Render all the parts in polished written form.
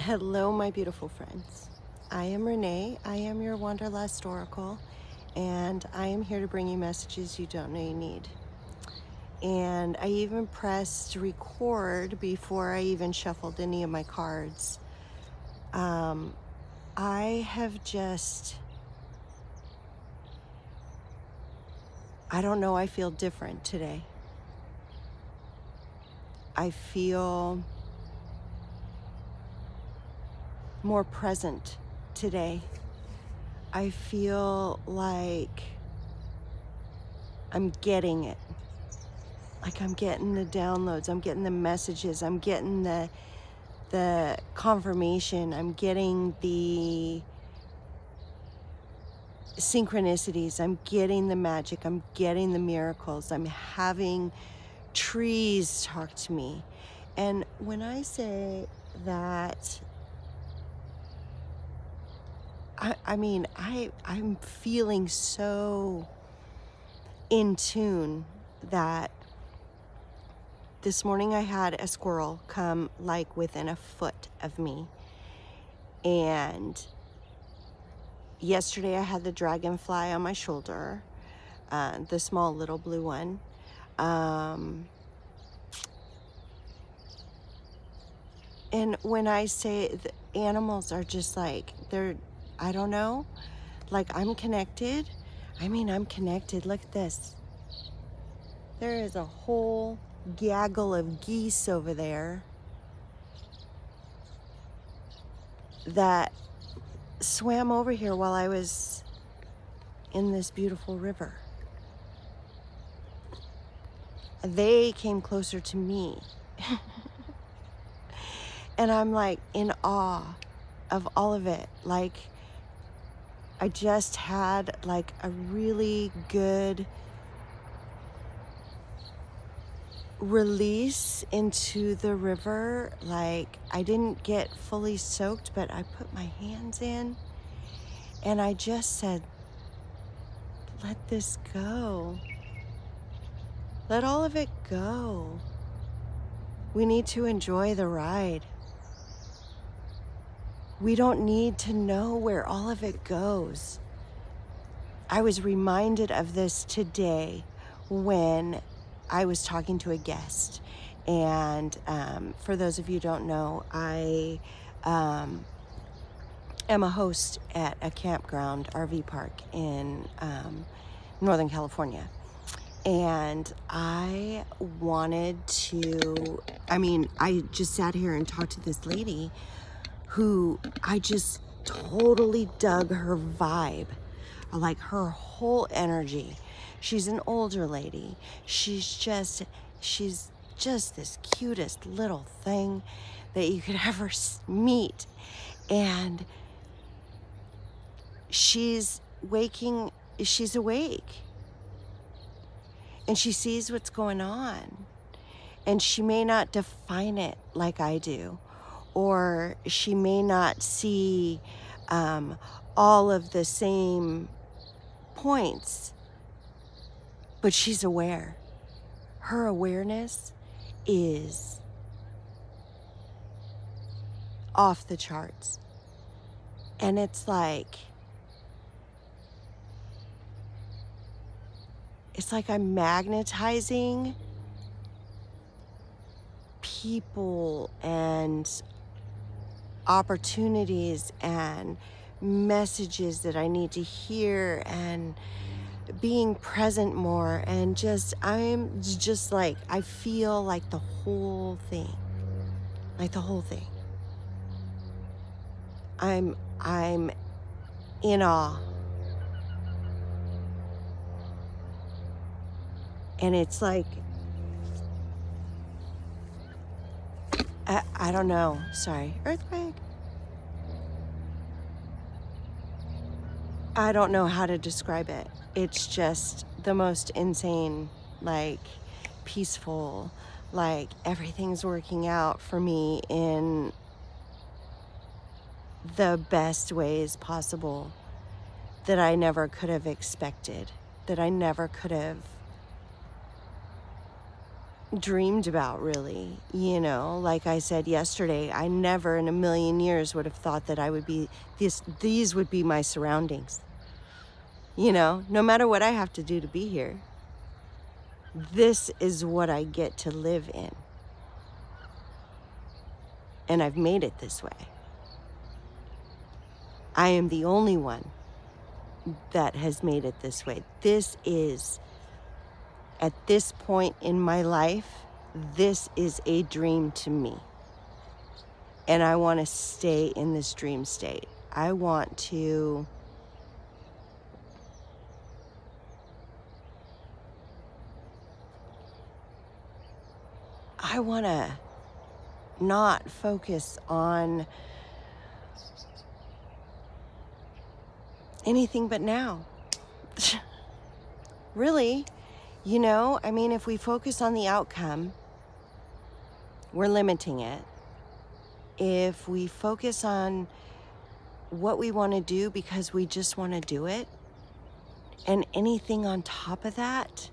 Hello, my beautiful friends. I am Renee. I am your Wanderlust Oracle, and I am here to bring you messages you don't know you need. And I even pressed record before I even shuffled any of my cards. I have just, I don't know, I feel different today. I feel more present today. I feel like I'm getting it. Like I'm getting the downloads, I'm getting the messages, I'm getting the confirmation, I'm getting the synchronicities, I'm getting the magic, I'm getting the miracles, I'm having trees talk to me. And when I say that, I'm feeling so in tune that this morning I had a squirrel come like within a foot of me. And yesterday I had the dragonfly on my shoulder, the small little blue one. And when I say the animals are just like, I don't know, like I'm connected. I'm connected. Look at this. There is a whole gaggle of geese over there that swam over here while I was in this beautiful river. They came closer to me. And I'm like in awe of all of it. Like I just had like a really good release into the river. Like I didn't get fully soaked, but I put my hands in and I just said, let this go. Let all of it go. We need to enjoy the ride. We don't need to know where all of it goes. I was reminded of this today when I was talking to a guest. And for those of you who don't know, I am a host at a campground RV park in Northern California. And I wanted to, I just sat here and talked to this lady who I just totally dug her vibe, like her whole energy. She's an older lady. She's just this cutest little thing that you could ever meet. And she's awake. And she sees what's going on. And she may not define it like I do. Or she may not see all of the same points, but she's aware. Her awareness is off the charts. And it's like I'm magnetizing people and opportunities and messages that I need to hear and being present more, and I'm just like, I feel like the whole thing. I'm in awe. And it's like, I don't know, sorry, earthquake. I don't know how to describe it. It's just the most insane, like peaceful, like everything's working out for me in the best ways possible that I never could have expected, that I never could have dreamed about, really. Like I said yesterday, I never in a million years would have thought that I would be these would be my surroundings. No matter what I have to do to be here, this is what I get to live in. And I've made it this way. I am the only one that has made it this way. This is, at this point in my life, this is a dream to me. And I want to stay in this dream state. I want to not focus on anything but now. Really, if we focus on the outcome, we're limiting it. If we focus on what we want to do because we just want to do it, and anything on top of that,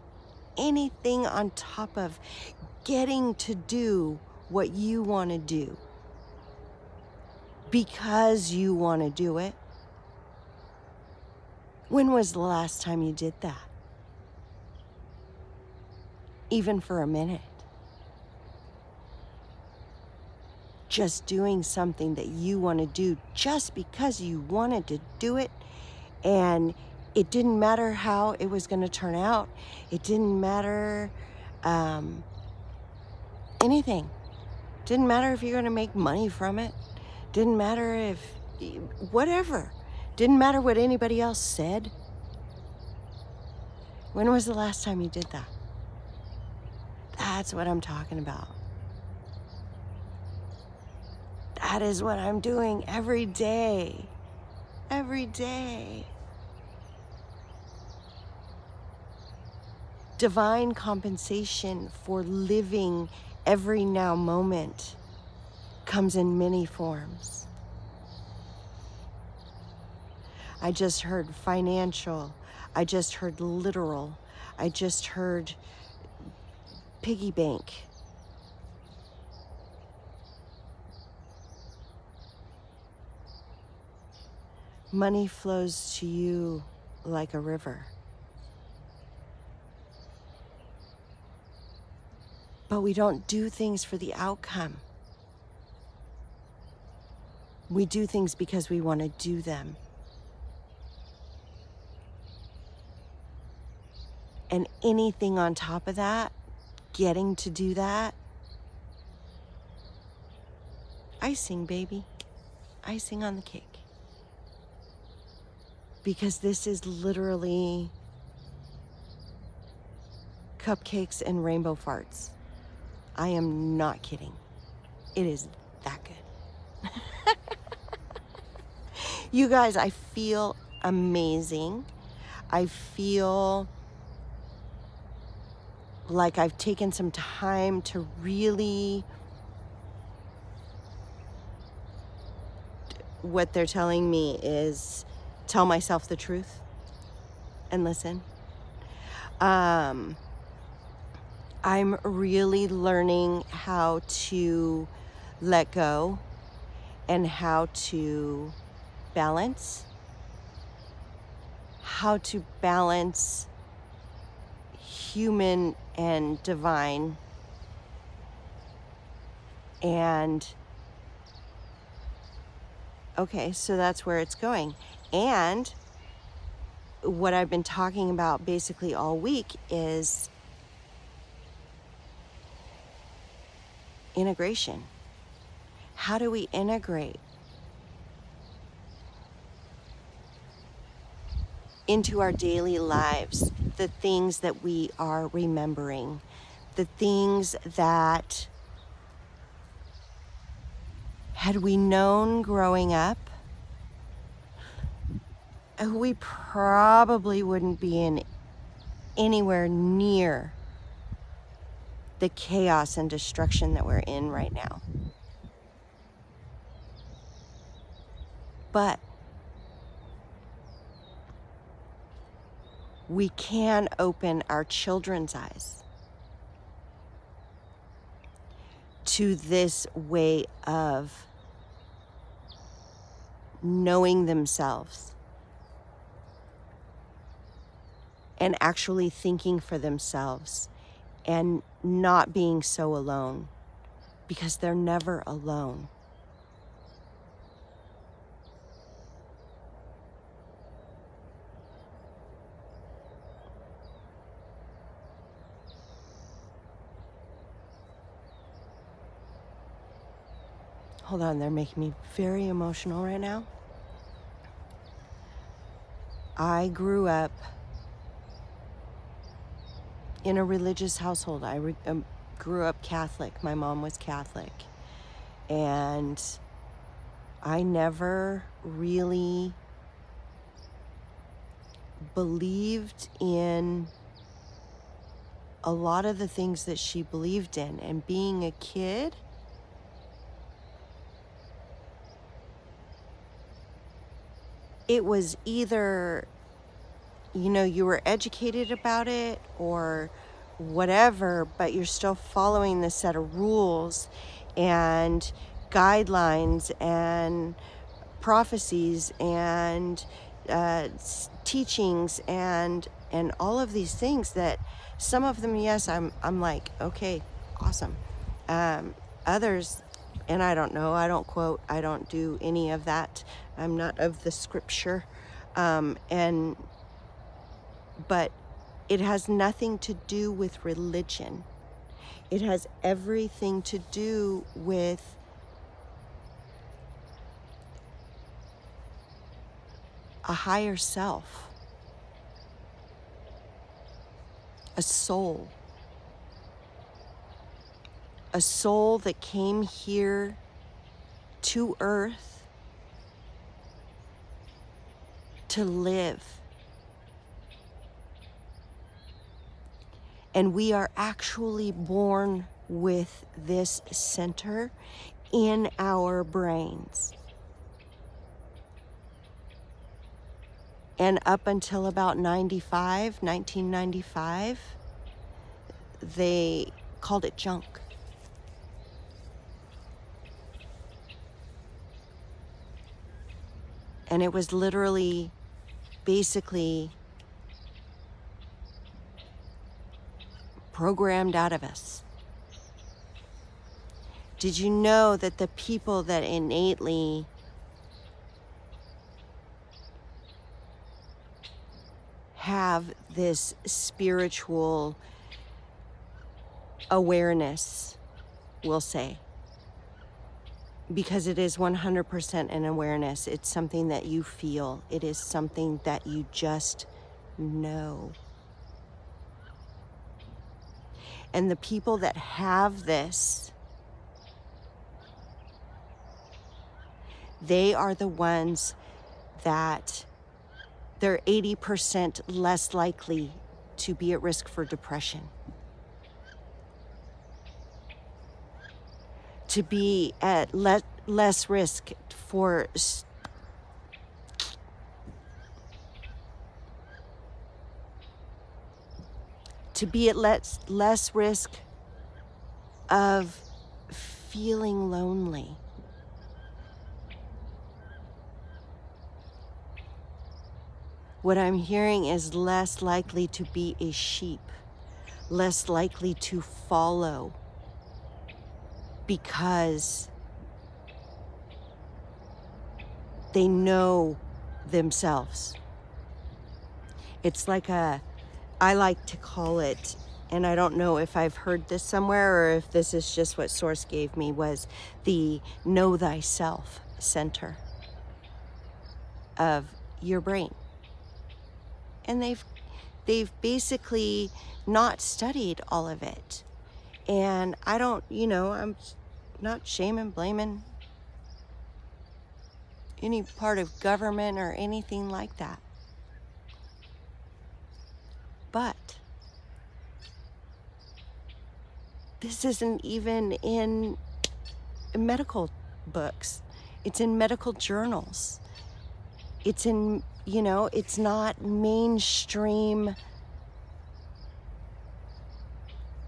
anything on top of getting to do what you want to do because you want to do it. When was the last time you did that? Even for a minute. Just doing something that you want to do just because you wanted to do it, and it didn't matter how it was going to turn out. It didn't matter anything. Didn't matter if you're going to make money from it. Didn't matter if whatever. Didn't matter what anybody else said. When was the last time you did that? That's what I'm talking about. That is what I'm doing every day. Every day. Divine compensation for living every now moment comes in many forms. I just heard financial. I just heard literal. I just heard piggy bank. Money flows to you like a river. But we don't do things for the outcome. We do things because we want to do them. And anything on top of that, getting to do that, icing, baby. Icing on the cake. Because this is literally cupcakes and rainbow farts. I am not kidding. It is that good. You guys, I feel amazing. I feel like I've taken some time to really, what they're telling me is tell myself the truth and listen. I'm really learning how to let go and how to balance. How to balance human and divine. And okay, so that's where it's going. And what I've been talking about basically all week is integration. How do we integrate into our daily lives the things that we are remembering, the things that, had we known growing up, we probably wouldn't be in anywhere near the chaos and destruction that we're in right now. But we can open our children's eyes. to this way of knowing themselves and actually thinking for themselves and not being so alone, because they're never alone. Hold on, they're making me very emotional right now. I grew up in a religious household. I grew up Catholic. My mom was Catholic. And I never really believed in a lot of the things that she believed in. And being a kid, it was either, you were educated about it or whatever, but you're still following the set of rules and guidelines and prophecies and teachings and all of these things that some of them, yes, I'm like, okay, awesome. Others, and I don't know, I don't quote, I don't do any of that. I'm not of the scripture. But it has nothing to do with religion. It has everything to do with a higher self, a soul that came here to earth to live. And we are actually born with this center in our brains. And up until about 1995, they called it junk. And it was literally, basically, programmed out of us. Did you know that the people that innately have this spiritual awareness, we'll say, because it is 100% an awareness, it's something that you feel, it is something that you just know. And the people that have this, they are the ones that they're 80% less likely to be at risk for depression, to be at less risk for to be at less risk of feeling lonely. What I'm hearing is less likely to be a sheep, less likely to follow, because they know themselves. It's like I like to call it, and I don't know if I've heard this somewhere or if this is just what Source gave me, was the know thyself center of your brain. And they've basically not studied all of it. And I don't, I'm not shaming, blaming any part of government or anything like that. But this isn't even in medical books. It's in medical journals. It's in, it's not mainstream.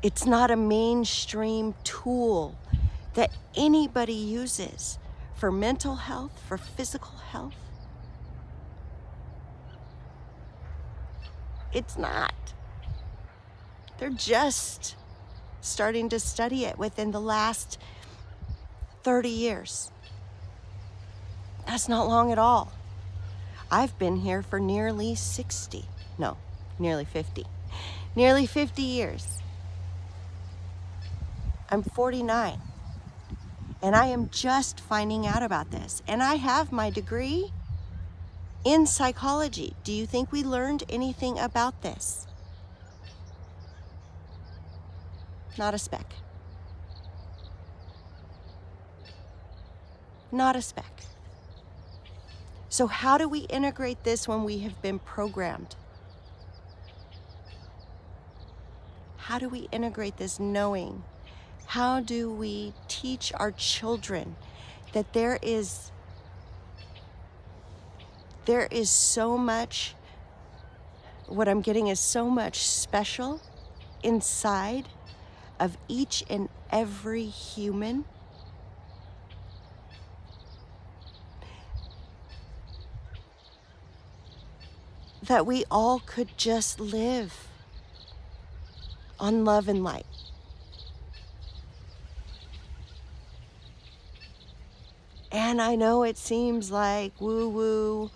It's not a mainstream tool that anybody uses for mental health, for physical health. It's not. They're just starting to study it within the last 30 years. That's not long at all. I've been here for nearly 50. Nearly 50 years. I'm 49. And I am just finding out about this. And I have my degree in psychology. Do you think we learned anything about this? Not a speck. Not a speck. So how do we integrate this when we have been programmed? How do we integrate this knowing? How do we teach our children that there is so much, what I'm getting is so much special inside of each and every human? That we all could just live on love and light. And I know it seems like woo-woo,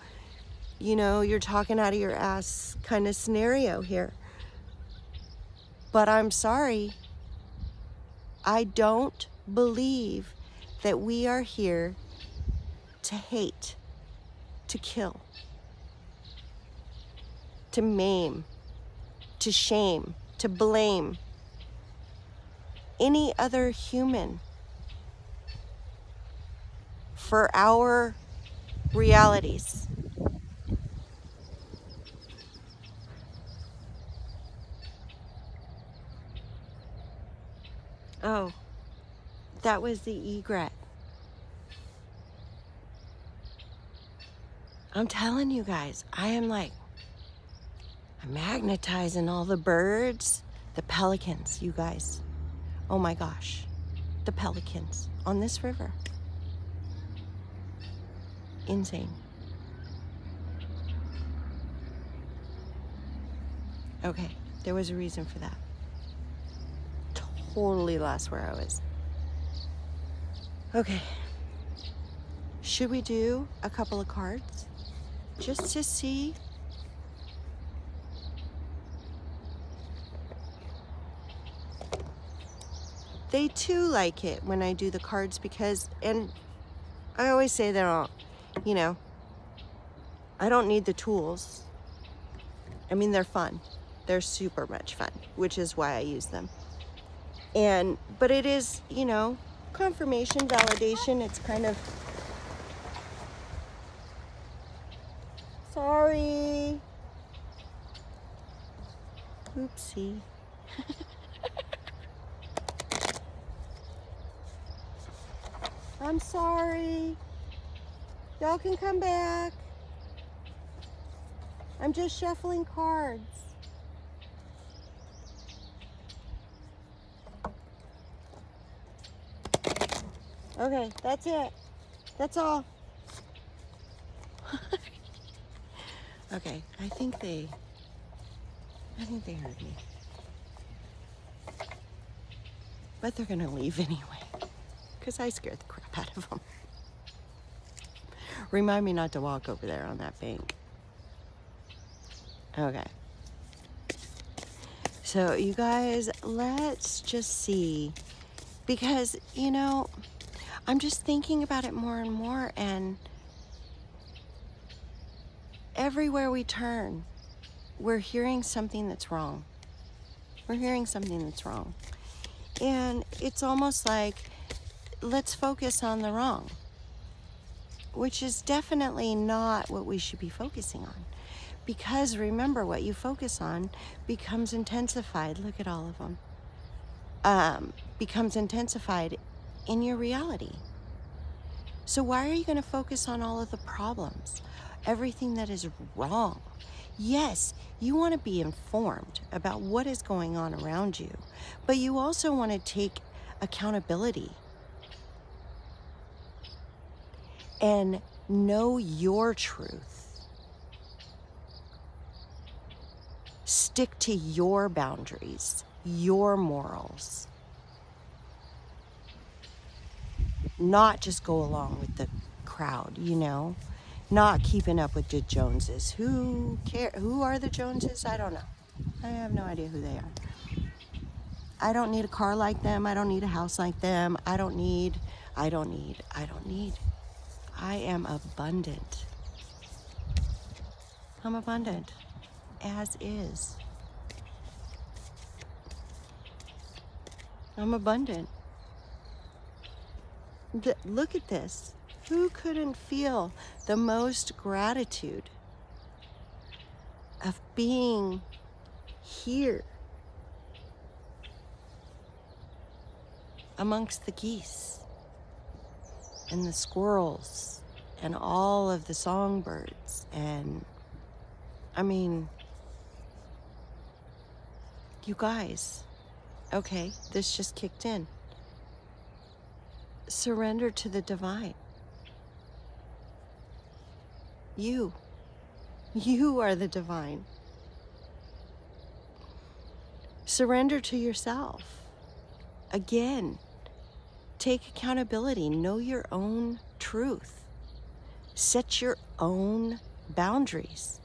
you're talking out of your ass kind of scenario here. But I'm sorry, I don't believe that we are here to hate, to kill, to maim, to shame, to blame any other human for our realities. Oh, that was the egret. I'm telling you guys, I'm magnetizing all the birds, the pelicans, you guys. Oh my gosh, the pelicans on this river. Insane. Okay, there was a reason for that. Totally lost where I was. Okay, should we do a couple of cards just to see? They too like it when I do the cards because, and I always say that, I don't need the tools. I mean, they're fun. They're super much fun, which is why I use them. But it is, confirmation, validation. It's kind of, sorry. Oopsie. I'm sorry. Y'all can come back. I'm just shuffling cards. Okay, that's it. That's all. Okay, I think they heard me. But they're gonna leave anyway, because I scared the crap out of them. Remind me not to walk over there on that bank. Okay. So you guys, let's just see. Because, I'm just thinking about it more and more, and everywhere we turn, we're hearing something that's wrong. We're hearing something that's wrong. And it's almost like, let's focus on the wrong, which is definitely not what we should be focusing on. Because remember, what you focus on becomes intensified. Look at all of them. Becomes intensified in your reality. So why are you going to focus on all of the problems, everything that is wrong? Yes, you want to be informed about what is going on around you, but you also want to take accountability and know your truth. Stick to your boundaries, your morals. Not just go along with the crowd, not keeping up with the Joneses. Who are the Joneses? I don't know. I have no idea who they are. I don't need a car like them. I don't need a house like them. I don't need. I am abundant. I'm abundant as is. I'm abundant. Look at this. Who couldn't feel the most gratitude of being here amongst the geese and the squirrels and all of the songbirds? And you guys, okay, this just kicked in. Surrender to the divine. You are the divine. Surrender to yourself. Again, take accountability. Know your own truth. Set your own boundaries.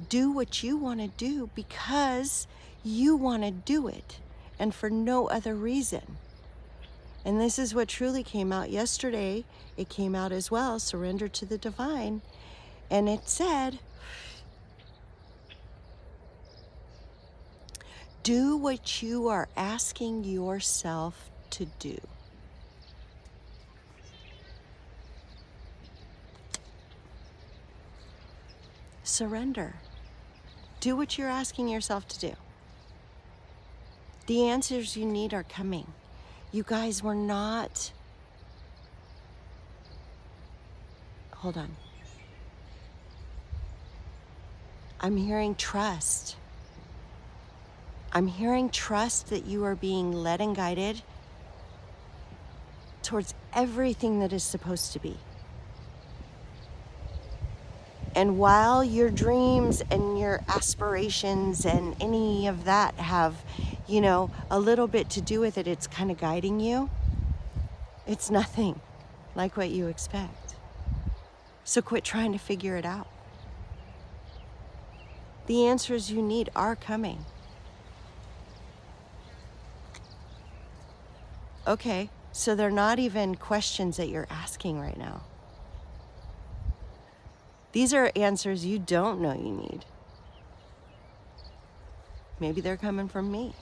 Do what you want to do because you want to do it, and for no other reason. And this is what truly came out yesterday. It came out as well, surrender to the divine. And it said, do what you are asking yourself to do. Surrender. Do what you're asking yourself to do. The answers you need are coming. You guys, were not... Hold on. I'm hearing trust. I'm hearing trust that you are being led and guided towards everything that is supposed to be. And while your dreams and your aspirations and any of that have, a little bit to do with it, it's kind of guiding you, it's nothing like what you expect. So quit trying to figure it out. The answers you need are coming. Okay, so they're not even questions that you're asking right now. These are answers you don't know you need. Maybe they're coming from me.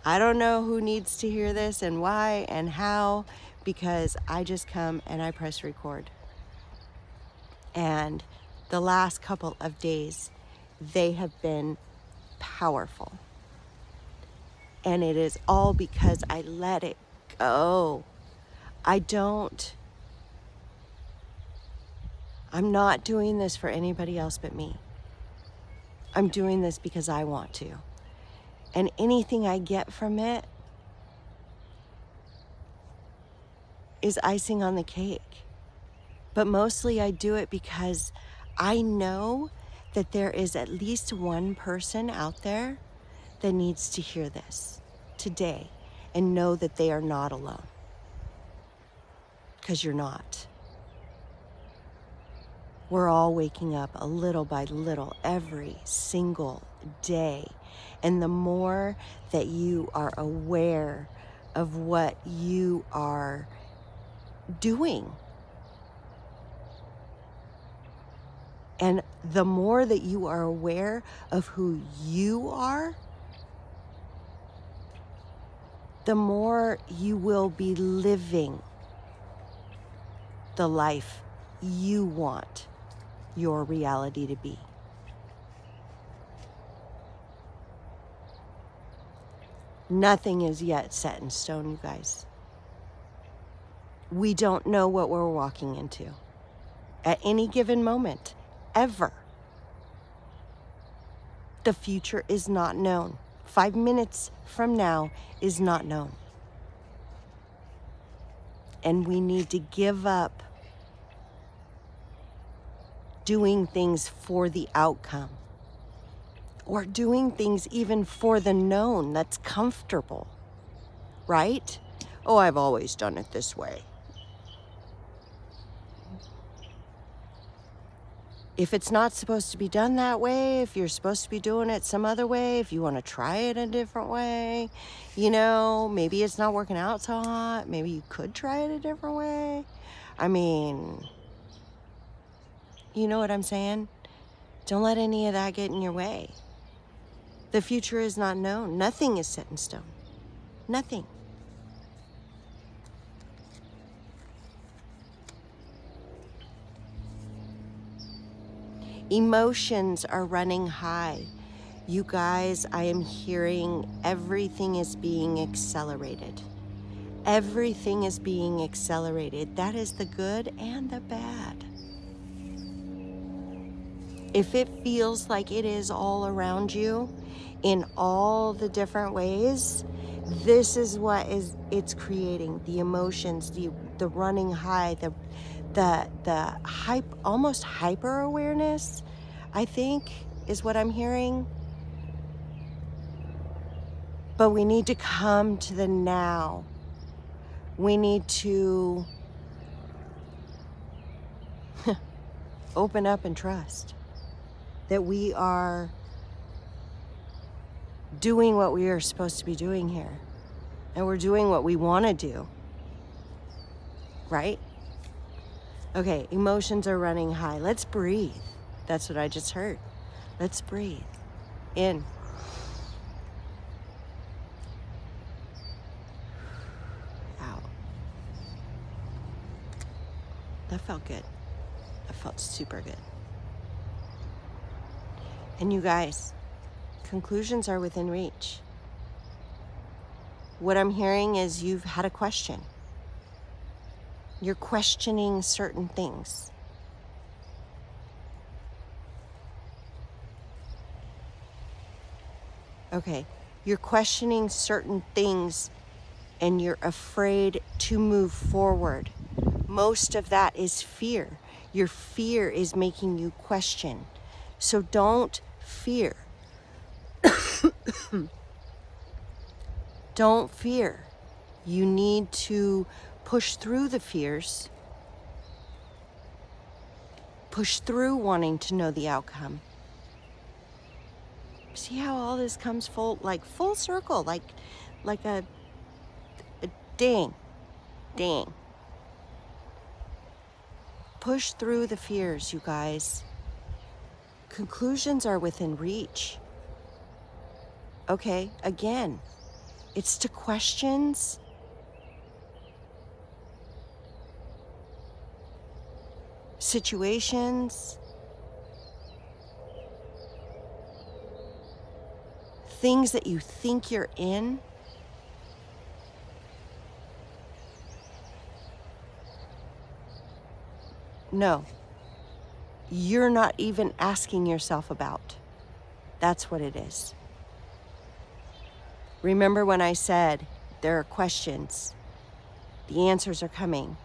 I don't know who needs to hear this and why and how, because I just come and I press record. And the last couple of days, they have been powerful. And it is all because I let it go. I'm not doing this for anybody else but me. I'm doing this because I want to. And anything I get from it is icing on the cake. But mostly I do it because I know that there is at least one person out there that needs to hear this today and know that they are not alone. Because you're not. We're all waking up a little by little every single day. And the more that you are aware of what you are doing, and the more that you are aware of who you are, the more you will be living the life you want your reality to be. Nothing is yet set in stone, you guys. We don't know what we're walking into at any given moment, ever. The future is not known. 5 minutes from now is not known. and we need to give up doing things for the outcome, or doing things even for the known that's comfortable, right? Oh, I've always done it this way. If it's not supposed to be done that way, if you're supposed to be doing it some other way, if you want to try it a different way, maybe it's not working out so hot. Maybe you could try it a different way. I mean, you know what I'm saying? Don't let any of that get in your way. The future is not known. Nothing is set in stone. Nothing. Emotions are running high. You guys, I am hearing everything is being accelerated. Everything is being accelerated. That is the good and the bad. If it feels like it is all around you in all the different ways, this is what it's creating. The emotions, the running high, the almost hyper awareness, I think, is what I'm hearing. But we need to come to the now. We need to open up and trust that we are doing what we are supposed to be doing here. And we're doing what we want to do. Right? Okay, emotions are running high. Let's breathe. That's what I just heard. Let's breathe. In. Out. That felt good. That felt super good. And you guys, conclusions are within reach. What I'm hearing is you've had a question. You're questioning certain things. Okay, you're questioning certain things and you're afraid to move forward. Most of that is fear. Your fear is making you question. So don't fear. Don't fear. You need to push through the fears. Push through wanting to know the outcome. See how all this comes full circle, like a ding. Push through the fears, you guys. Conclusions are within reach. Okay, again, it's to questions. Situations. Things that you think you're in. No. You're not even asking yourself about. That's what it is. Remember when I said there are questions, the answers are coming,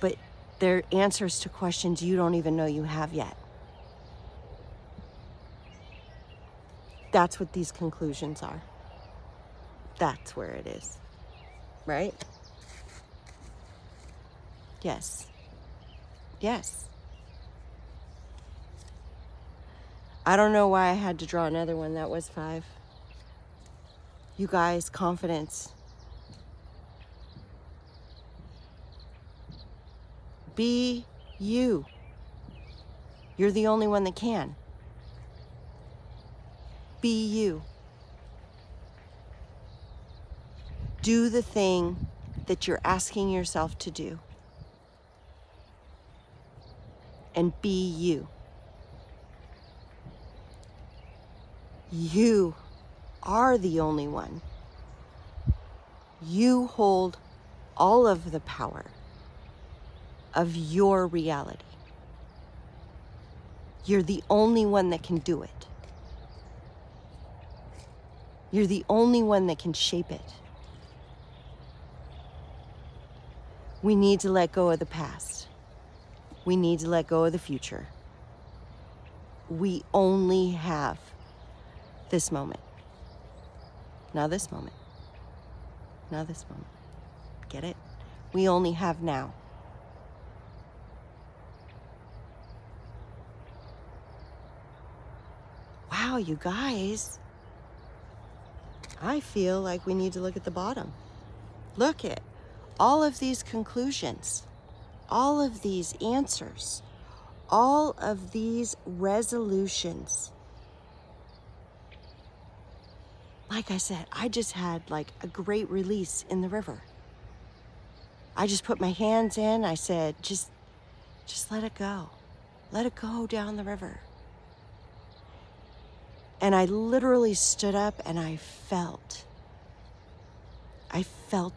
but they're answers to questions you don't even know you have yet. That's what these conclusions are. That's where it is, right? Yes. I don't know why I had to draw another one. That was 5. You guys, confidence. Be you. You're the only one that can. Be you. Do the thing that you're asking yourself to do. And be you. You are the only one. You hold all of the power of your reality. You're the only one that can do it. You're the only one that can shape it. We need to let go of the past. We need to let go of the future. We only have this moment. Now this moment. Now this moment. Get it? We only have now. Wow, you guys. I feel like we need to look at the bottom. Look at all of these conclusions, all of these answers, all of these resolutions. Like I said, I just had like a great release in the river. I just put my hands in. I said, just let it go. Let it go down the river. And I literally stood up and I felt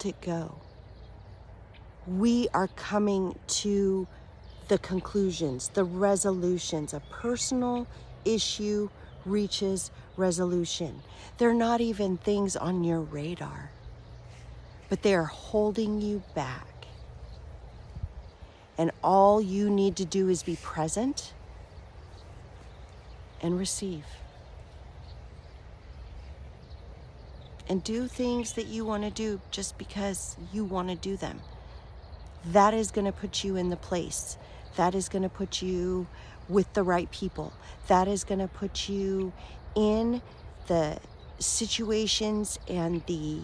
it go. We are coming to the conclusions, the resolutions. A personal issue reaches resolution. They're not even things on your radar, but they are holding you back. And all you need to do is be present and receive. And do things that you want to do just because you want to do them. That is going to put you in the place. That is going to put you with the right people. That is going to put you in the situations and the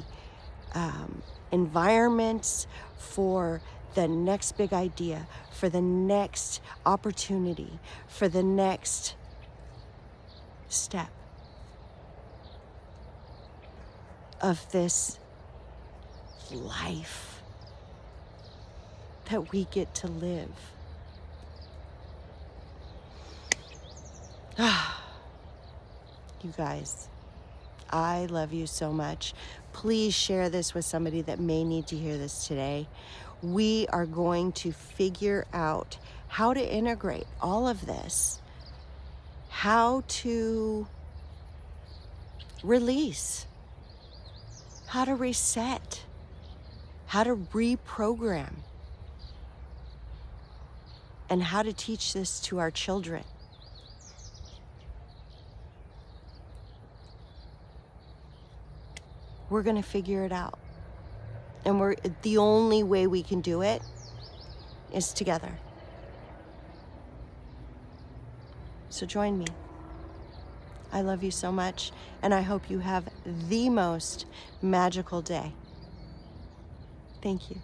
environments for the next big idea, for the next opportunity, for the next step of this life that we get to live. You guys, I love you so much. Please share this with somebody that may need to hear this today. We are going to figure out how to integrate all of this, how to release, how to reset, how to reprogram, and how to teach this to our children. We're going to figure it out. And the only way we can do it is together. So join me. I love you so much, and I hope you have the most magical day. Thank you.